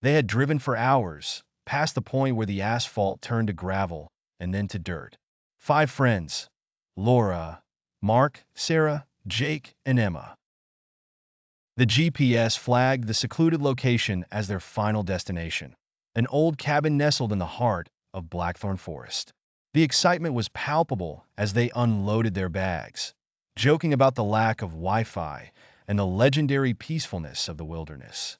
They had driven for hours, past the point where the asphalt turned to gravel and then to dirt. 5 friends: Laura, Mark, Sarah, Jake, and Emma. The GPS flagged the secluded location as their final destination, an old cabin nestled in the heart of Blackthorn Forest. The excitement was palpable as they unloaded their bags, joking about the lack of Wi-Fi and the legendary peacefulness of the wilderness.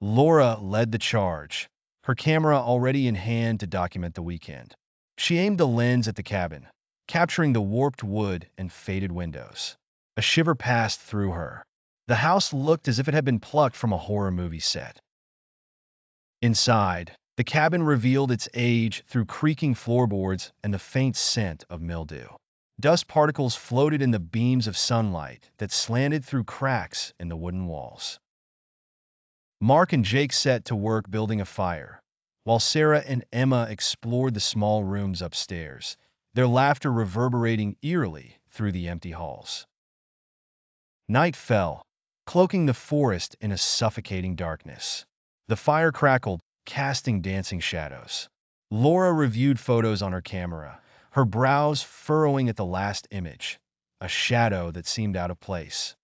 Laura led the charge, her camera already in hand to document the weekend. She aimed the lens at the cabin, capturing the warped wood and faded windows. A shiver passed through her. The house looked as if it had been plucked from a horror movie set. Inside, the cabin revealed its age through creaking floorboards and the faint scent of mildew. Dust particles floated in the beams of sunlight that slanted through cracks in the wooden walls. Mark and Jake set to work building a fire, while Sarah and Emma explored the small rooms upstairs, their laughter reverberating eerily through the empty halls. Night fell, cloaking the forest in a suffocating darkness. The fire crackled, casting dancing shadows. Laura reviewed photos on her camera, her brows furrowing at the last image, a shadow that seemed out of place.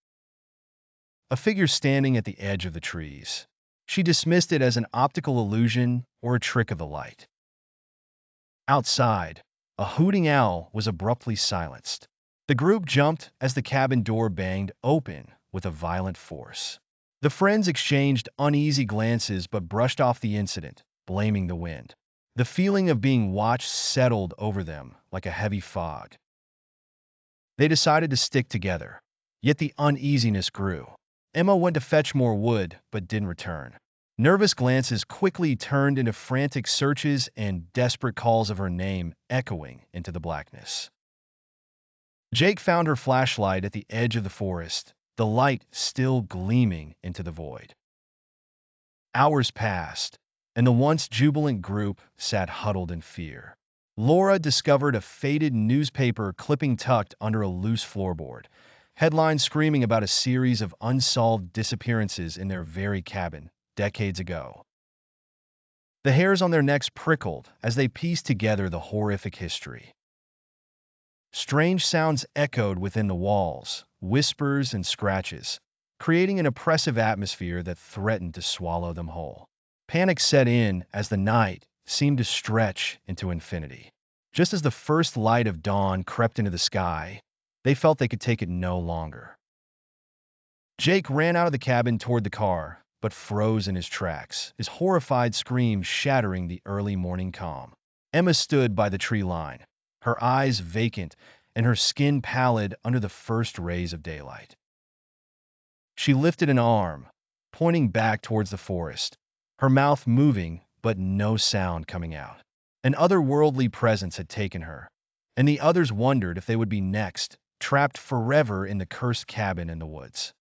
A figure standing at the edge of the trees. She dismissed it as an optical illusion or a trick of the light. Outside, a hooting owl was abruptly silenced. The group jumped as the cabin door banged open with a violent force. The friends exchanged uneasy glances but brushed off the incident, blaming the wind. The feeling of being watched settled over them like a heavy fog. They decided to stick together, yet the uneasiness grew. Emma went to fetch more wood but didn't return. Nervous glances quickly turned into frantic searches and desperate calls of her name echoing into the blackness. Jake found her flashlight at the edge of the forest, the light still gleaming into the void. Hours passed, and the once jubilant group sat huddled in fear. Laura discovered a faded newspaper clipping tucked under a loose floorboard, headlines screaming about a series of unsolved disappearances in their very cabin decades ago. The hairs on their necks prickled as they pieced together the horrific history. Strange sounds echoed within the walls, whispers and scratches, creating an oppressive atmosphere that threatened to swallow them whole. Panic set in as the night seemed to stretch into infinity. Just as the first light of dawn crept into the sky, they felt they could take it no longer. Jake ran out of the cabin toward the car, but froze in his tracks, his horrified scream shattering the early morning calm. Emma stood by the tree line, her eyes vacant and her skin pallid under the first rays of daylight. She lifted an arm, pointing back towards the forest, her mouth moving but no sound coming out. An otherworldly presence had taken her, and the others wondered if they would be next, trapped forever in the cursed cabin in the woods.